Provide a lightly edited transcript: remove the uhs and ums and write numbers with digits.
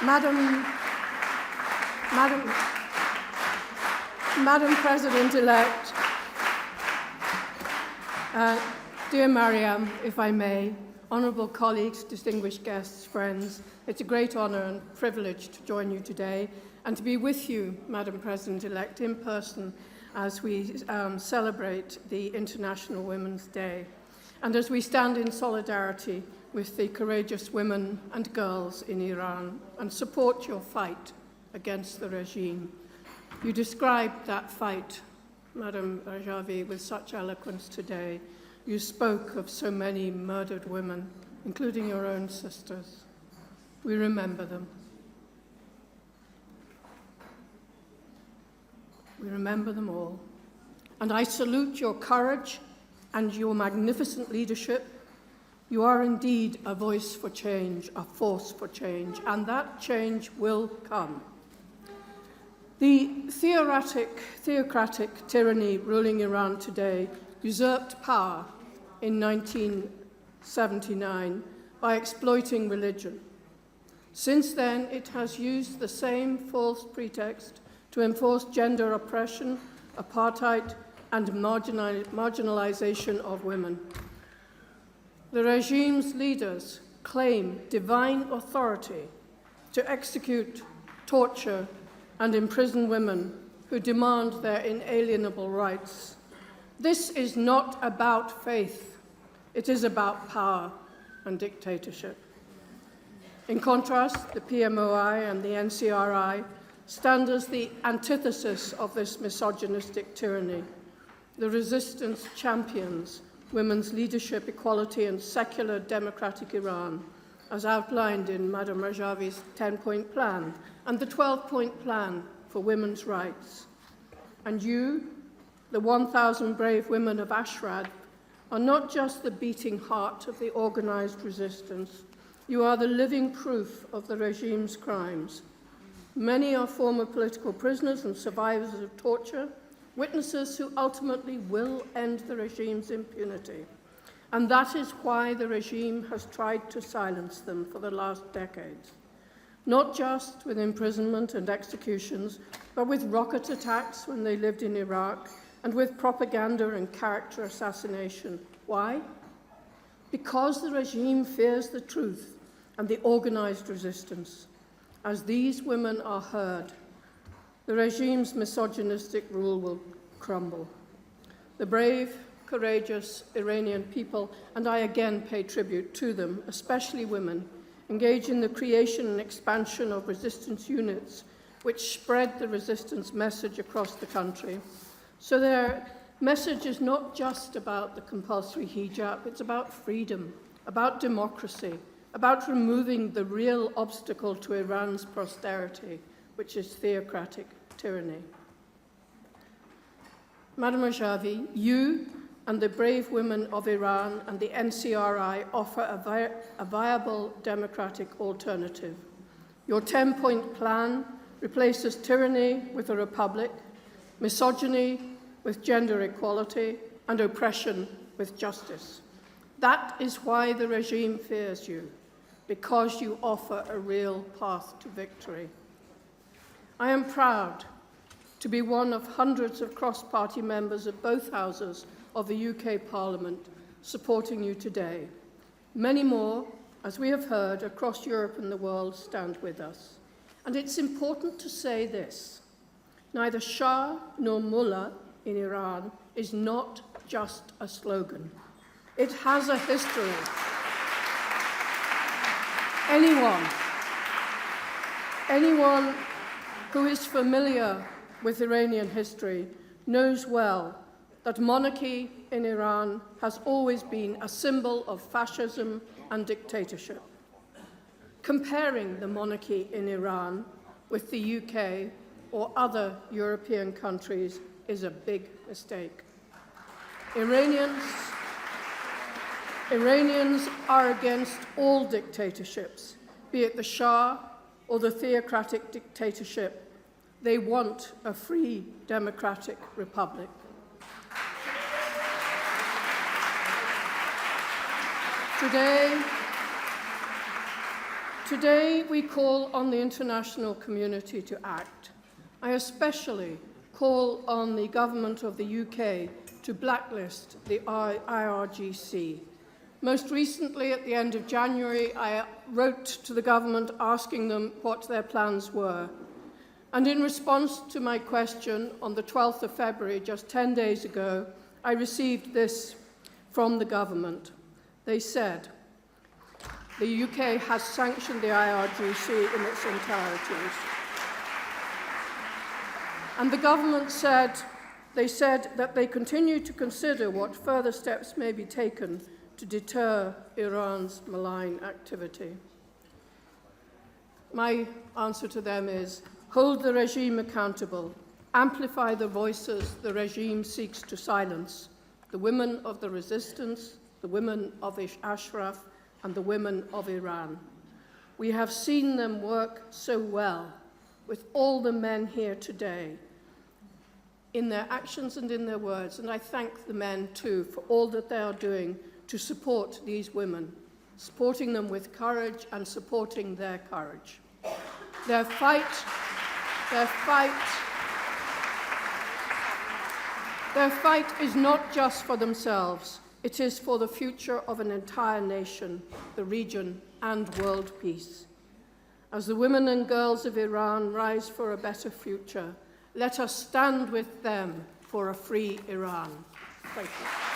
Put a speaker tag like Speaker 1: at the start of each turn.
Speaker 1: Madam President-elect, dear Mariam, if I may, honourable colleagues, distinguished guests, friends, it's a great honour and privilege to join you today and to be with you, Madam President-elect, in person as we celebrate the International Women's Day and as we stand in solidarity with the courageous women and girls in Iran and support your fight against the regime. You described that fight, Madam Rajavi, with such eloquence today. You spoke of so many murdered women, including your own sisters. We remember them. We remember them all. And I salute your courage and your magnificent leadership. You are indeed a voice for change, a force for change, and that change will come. The theocratic tyranny ruling Iran today usurped power in 1979 by exploiting religion. Since then, it has used the same false pretext to enforce gender oppression, apartheid, and marginalization of women. The regime's leaders claim divine authority to execute, torture, and imprison women who demand their inalienable rights. This is not about faith. It is about power and dictatorship. In contrast, the PMOI and the NCRI stand as the antithesis of this misogynistic tyranny. The resistance champions women's leadership, equality, and secular democratic Iran, as outlined in Madam Rajavi's 10-point plan and the 12-point plan for women's rights. And you, the 1,000 brave women of Ashraf, are not just the beating heart of the organized resistance. You are the living proof of the regime's crimes. Many are former political prisoners and survivors of torture, witnesses who ultimately will end the regime's impunity. And that is why the regime has tried to silence them for the last decades. Not just with imprisonment and executions, but with rocket attacks when they lived in Iraq, and with propaganda and character assassination. Why? Because the regime fears the truth and the organized resistance. As these women are heard, the regime's misogynistic rule will crumble. The brave, courageous Iranian people, and I again pay tribute to them, especially women, engage in the creation and expansion of resistance units which spread the resistance message across the country. So their message is not just about the compulsory hijab, it's about freedom, about democracy, about removing the real obstacle to Iran's prosperity, which is theocratic tyranny. Madam Rajavi, you and the brave women of Iran and the NCRI offer a viable democratic alternative. Your 10-point plan replaces tyranny with a republic, misogyny with gender equality, and oppression with justice. That is why the regime fears you, because you offer a real path to victory. I am proud to be one of hundreds of cross-party members of both houses of the UK Parliament supporting you today. Many more, as we have heard, across Europe and the world stand with us. And it's important to say this: neither Shah nor Mullah in Iran is not just a slogan. It has a history. Anyone who is familiar with Iranian history knows well that monarchy in Iran has always been a symbol of fascism and dictatorship. Comparing the monarchy in Iran with the UK or other European countries is a big mistake. Iranians are against all dictatorships, be it the Shah or the theocratic dictatorship. They want a free, democratic republic. Today, we call on the international community to act. I especially call on the government of the UK to blacklist the IRGC. Most recently, at the end of January, I wrote to the government asking them what their plans were. And in response to my question on the 12th of February, just 10 days ago, I received this from the government. They said, the UK has sanctioned the IRGC in its entirety. And the government said, they said that they continue to consider what further steps may be taken to deter Iran's malign activity. My answer to them is, hold the regime accountable, amplify the voices the regime seeks to silence, the women of the resistance, the women of Ashraf, and the women of Iran. We have seen them work so well with all the men here today, in their actions and in their words, and I thank the men too for all that they are doing to support these women, supporting them with courage and supporting their courage. Their fight is not just for themselves, it is for the future of an entire nation, the region, and world peace. As the women and girls of Iran rise for a better future, let us stand with them for a free Iran. Thank you.